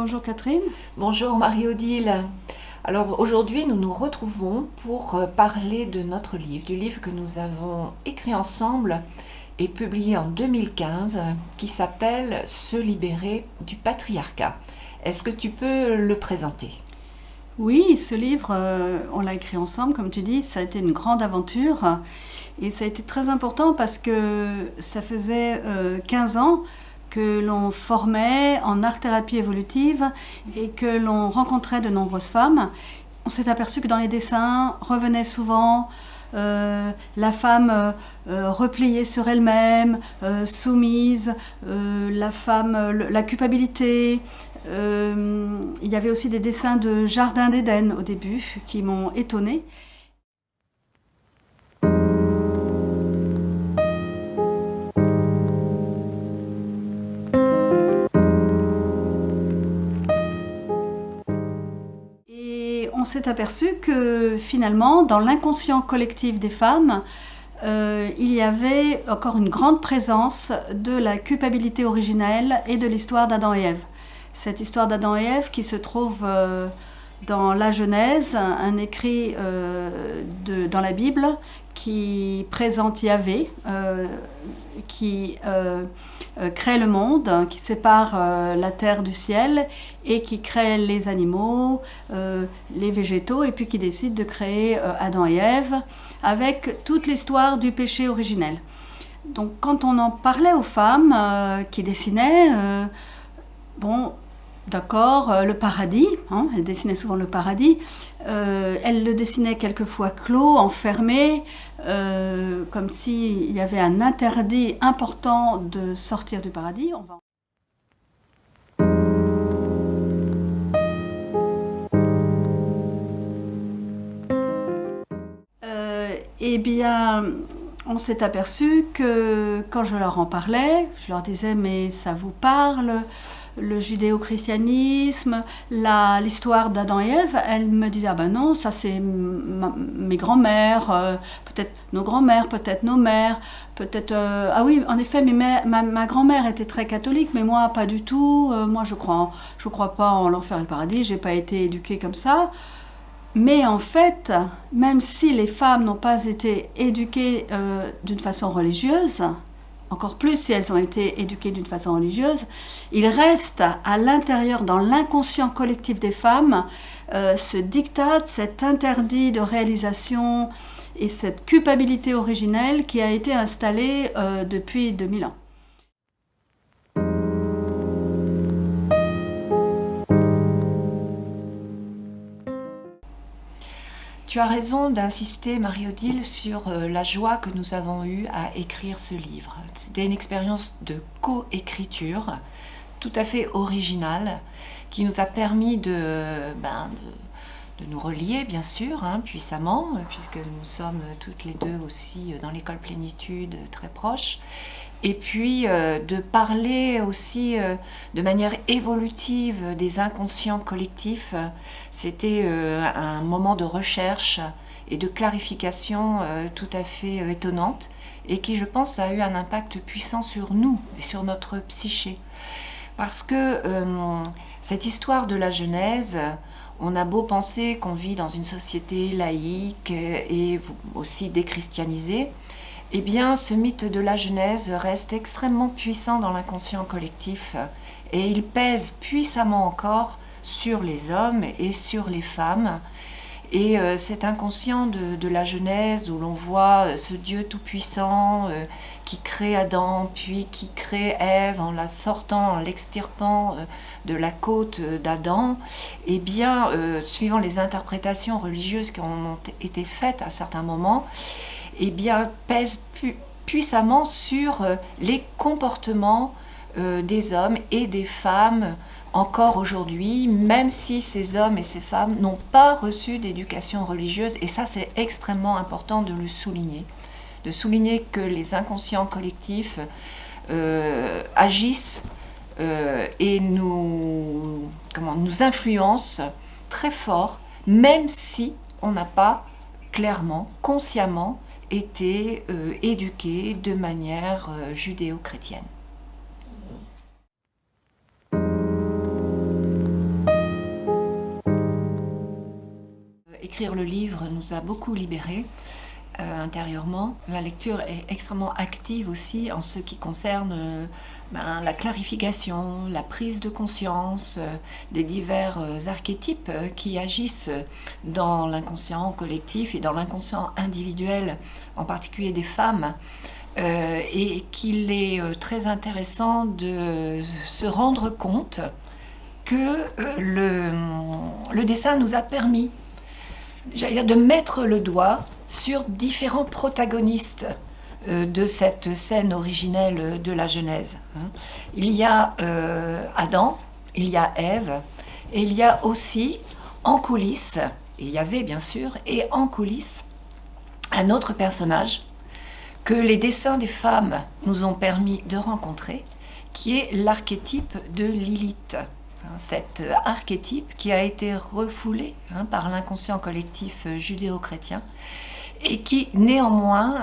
Bonjour Catherine. Bonjour Marie-Odile. Alors aujourd'hui nous nous retrouvons pour parler de notre livre, du livre que nous avons écrit ensemble et publié en 2015 qui s'appelle Se libérer du patriarcat. Est-ce que tu peux le présenter? Oui, ce livre, on l'a écrit ensemble, comme tu dis, ça a été une grande aventure et ça a été très important parce que ça faisait 15 ans que l'on formait en art-thérapie évolutive et que l'on rencontrait de nombreuses femmes. On s'est aperçu que dans les dessins revenait souvent la femme repliée sur elle-même, soumise, la femme, la culpabilité. Il y avait aussi des dessins de Jardin d'Éden au début qui m'ont étonnée. Et on s'est aperçu que finalement, dans l'inconscient collectif des femmes, il y avait encore une grande présence de la culpabilité originelle et de l'histoire d'Adam et Ève. Cette histoire d'Adam et Ève qui se trouve dans la Genèse, un écrit dans la Bible qui présente Yahvé, qui crée le monde, qui sépare la terre du ciel et qui crée les animaux, les végétaux, et puis qui décide de créer Adam et Ève avec toute l'histoire du péché originel. Donc quand on en parlait aux femmes qui dessinaient, bon, d'accord, le paradis, hein, elles dessinaient souvent le paradis, elles le dessinaient quelquefois clos, enfermé, comme s'il y avait un interdit important de sortir du paradis. Eh bien, on s'est aperçu que quand je leur en parlais, je leur disais mais ça vous parle, le judéo-christianisme, l'histoire d'Adam et Ève, elles me disaient ah ben non, ça c'est mes grands-mères, peut-être nos grands-mères, peut-être nos mères, peut-être ah oui en effet mais ma grand-mère était très catholique mais moi pas du tout, moi je crois pas en l'enfer et le paradis, j'ai pas été éduquée comme ça. Mais en fait, même si les femmes n'ont pas été éduquées d'une façon religieuse, encore plus si elles ont été éduquées d'une façon religieuse, il reste à l'intérieur, dans l'inconscient collectif des femmes, ce diktat, cet interdit de réalisation et cette culpabilité originelle qui a été installée depuis 2000 ans. Tu as raison d'insister, Marie-Odile, sur la joie que nous avons eue à écrire ce livre. C'était une expérience de co-écriture tout à fait originale qui nous a permis de nous relier, bien sûr, hein, puissamment, puisque nous sommes toutes les deux aussi dans l'école Plénitude très proches. Et puis de parler aussi de manière évolutive des inconscients collectifs. C'était un moment de recherche et de clarification tout à fait étonnante et qui, je pense, a eu un impact puissant sur nous et sur notre psyché. Parce que cette histoire de la Genèse, on a beau penser qu'on vit dans une société laïque et aussi déchristianisée, eh bien, ce mythe de la Genèse reste extrêmement puissant dans l'inconscient collectif et il pèse puissamment encore sur les hommes et sur les femmes. Et cet inconscient de la Genèse où l'on voit ce Dieu tout-puissant qui crée Adam, puis qui crée Ève en la sortant, en l'extirpant de la côte d'Adam, eh bien, suivant les interprétations religieuses qui ont été faites à certains moments, eh bien, pèse puissamment sur les comportements des hommes et des femmes encore aujourd'hui, même si ces hommes et ces femmes n'ont pas reçu d'éducation religieuse. Et ça, c'est extrêmement important de le souligner. De souligner que les inconscients collectifs agissent et nous influencent très fort, même si on n'a pas clairement, consciemment, été éduqués de manière judéo-chrétienne. écrire le livre nous a beaucoup libérés intérieurement. La lecture est extrêmement active aussi en ce qui concerne la clarification, la prise de conscience des divers archétypes qui agissent dans l'inconscient collectif et dans l'inconscient individuel, en particulier des femmes. Et qu'il est très intéressant de se rendre compte que le dessin nous a permis, j'allais dire, de mettre le doigt sur différents protagonistes de cette scène originelle de la Genèse. Il y a Adam, il y a Ève, et il y a aussi en coulisses, il y avait bien sûr, et en coulisses, un autre personnage que les dessins des femmes nous ont permis de rencontrer, qui est l'archétype de Lilith. Cet archétype qui a été refoulé par l'inconscient collectif judéo-chrétien et qui néanmoins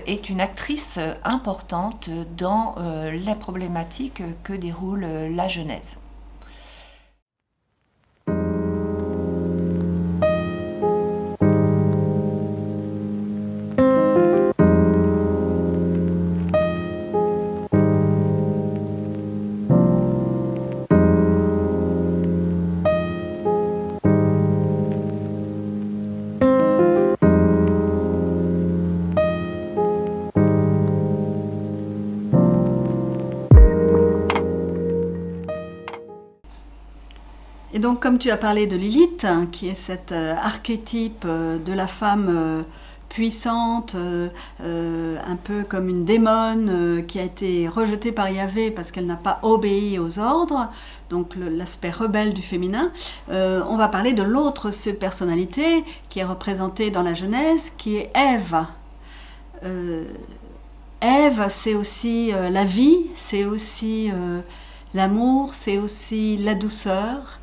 est une actrice importante dans la problématique que déroule la Genèse. Et donc, comme tu as parlé de Lilith, qui est cet archétype de la femme puissante, un peu comme une démone qui a été rejetée par Yahvé parce qu'elle n'a pas obéi aux ordres, donc l'aspect rebelle du féminin, on va parler de l'autre personnalité qui est représentée dans la Genèse, qui est Ève. Ève, c'est aussi la vie, c'est aussi l'amour, c'est aussi la douceur.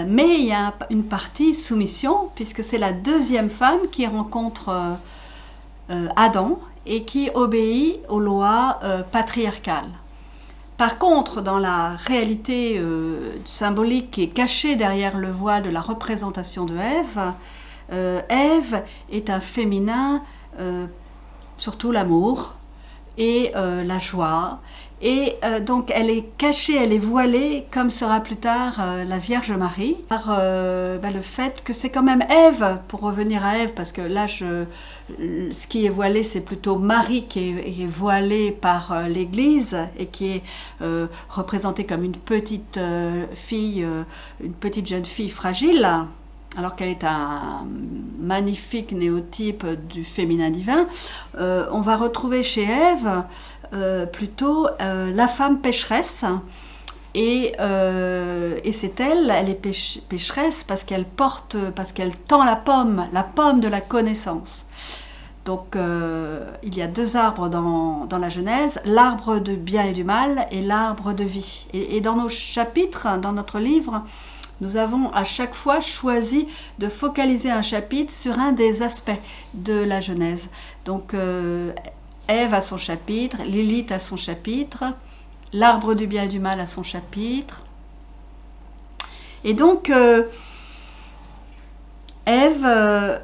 Mais il y a une partie soumission, puisque c'est la deuxième femme qui rencontre Adam et qui obéit aux lois patriarcales. Par contre, dans la réalité symbolique qui est cachée derrière le voile de la représentation de Ève, Ève est un féminin, surtout l'amour et la joie. Et donc elle est cachée, elle est voilée, comme sera plus tard la Vierge Marie, par le fait que c'est quand même Ève, pour revenir à Ève, parce que là, ce qui est voilé, c'est plutôt Marie qui est voilée par l'Église et qui est représentée comme une petite fille, une petite jeune fille fragile, alors qu'elle est un magnifique néotype du féminin divin. On va retrouver chez Ève plutôt la femme pécheresse, et c'est elle est pécheresse parce qu'elle tend la pomme de la connaissance. Donc il y a deux arbres dans la Genèse, l'arbre du bien et du mal et l'arbre de vie. Et dans nos chapitres, dans notre livre, nous avons à chaque fois choisi de focaliser un chapitre sur un des aspects de la Genèse. Donc Ève a son chapitre, Lilith a son chapitre, l'arbre du bien et du mal a son chapitre. Et donc, Ève,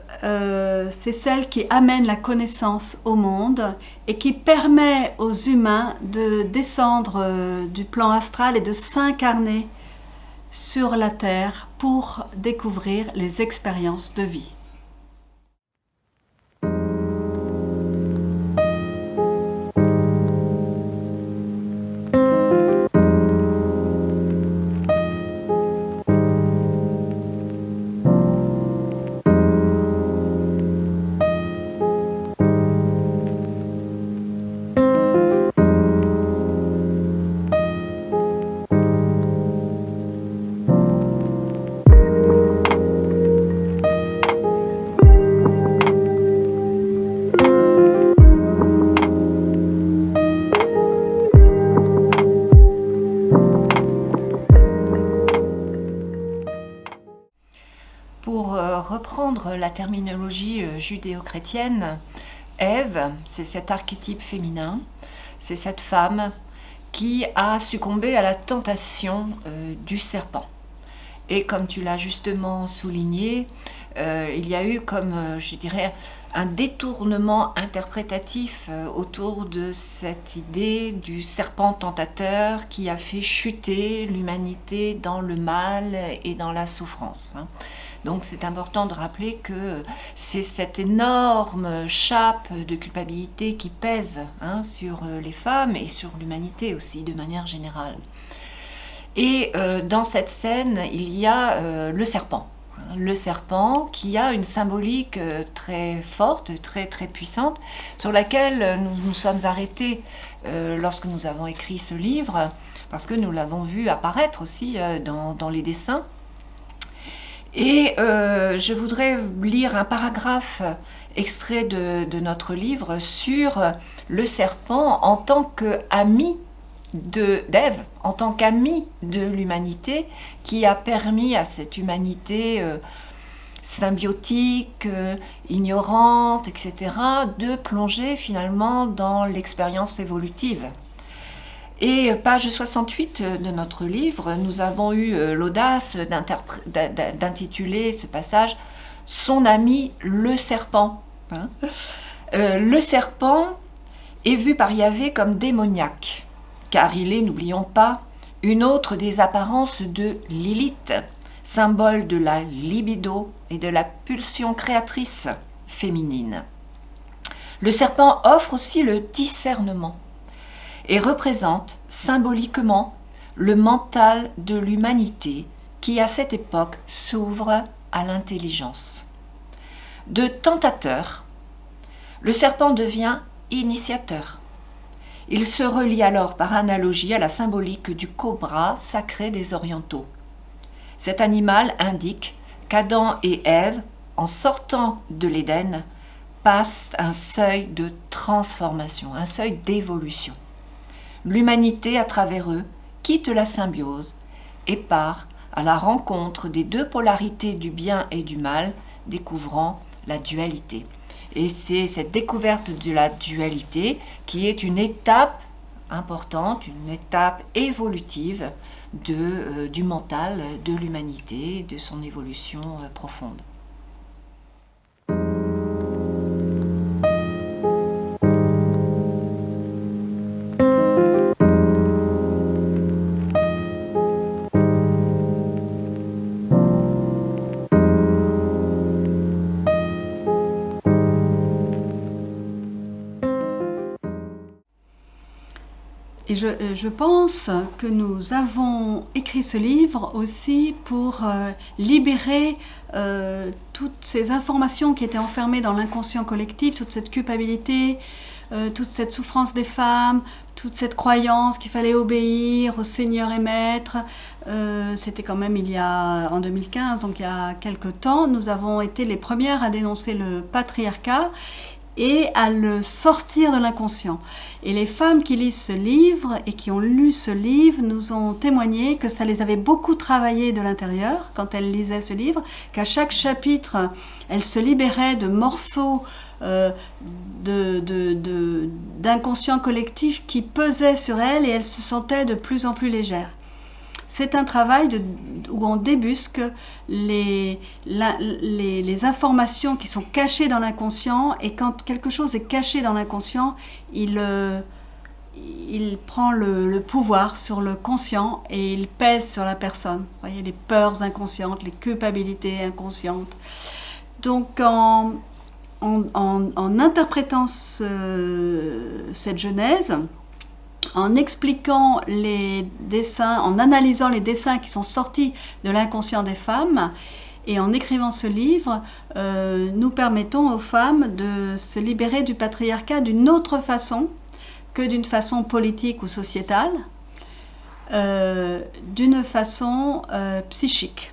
c'est celle qui amène la connaissance au monde et qui permet aux humains de descendre du plan astral et de s'incarner sur la terre pour découvrir les expériences de vie. Reprendre la terminologie judéo-chrétienne, Ève, c'est cet archétype féminin, c'est cette femme qui a succombé à la tentation du serpent. Et comme tu l'as justement souligné, il y a eu comme, je dirais, un détournement interprétatif autour de cette idée du serpent tentateur qui a fait chuter l'humanité dans le mal et dans la souffrance. Donc c'est important de rappeler que c'est cette énorme chape de culpabilité qui pèse sur les femmes et sur l'humanité aussi de manière générale. Et dans cette scène, il y a le serpent. Le serpent qui a une symbolique très forte, très puissante, sur laquelle nous nous sommes arrêtés lorsque nous avons écrit ce livre, parce que nous l'avons vu apparaître aussi dans les dessins. Et je voudrais lire un paragraphe extrait de notre livre sur le serpent en tant qu'ami d'Ève, en tant qu'ami de l'humanité, qui a permis à cette humanité symbiotique, ignorante, etc., de plonger finalement dans l'expérience évolutive. Et page 68 de notre livre, nous avons eu l'audace d'intituler ce passage « Son ami le serpent ». Le serpent est vu par Yahvé comme démoniaque, car il est, n'oublions pas, une autre des apparences de Lilith, symbole de la libido et de la pulsion créatrice féminine. Le serpent offre aussi le discernement et représente symboliquement le mental de l'humanité qui, à cette époque, s'ouvre à l'intelligence. De tentateur, le serpent devient initiateur. Il se relie alors par analogie à la symbolique du cobra sacré des orientaux. Cet animal indique qu'Adam et Ève, en sortant de l'Éden, passent un seuil de transformation, un seuil d'évolution. L'humanité, à travers eux, quitte la symbiose et part à la rencontre des deux polarités du bien et du mal, découvrant la dualité. Et c'est cette découverte de la dualité qui est une étape importante, une étape évolutive du mental, de l'humanité, de son évolution profonde. Et je pense que nous avons écrit ce livre aussi pour libérer toutes ces informations qui étaient enfermées dans l'inconscient collectif, toute cette culpabilité, toute cette souffrance des femmes, toute cette croyance qu'il fallait obéir au Seigneur et Maître. C'était quand même en 2015, donc il y a quelque temps, nous avons été les premières à dénoncer le patriarcat et à le sortir de l'inconscient. Et les femmes qui lisent ce livre et qui ont lu ce livre nous ont témoigné que ça les avait beaucoup travaillé de l'intérieur quand elles lisaient ce livre, qu'à chaque chapitre, elles se libéraient de morceaux d'inconscient collectif qui pesaient sur elles et elles se sentaient de plus en plus légères. C'est un travail où on débusque les informations qui sont cachées dans l'inconscient, et quand quelque chose est caché dans l'inconscient, il prend le pouvoir sur le conscient et il pèse sur la personne. Vous voyez, les peurs inconscientes, les culpabilités inconscientes. Donc en interprétant cette genèse, en expliquant les dessins, en analysant les dessins qui sont sortis de l'inconscient des femmes, et en écrivant ce livre, nous permettons aux femmes de se libérer du patriarcat d'une autre façon que d'une façon politique ou sociétale, d'une façon psychique.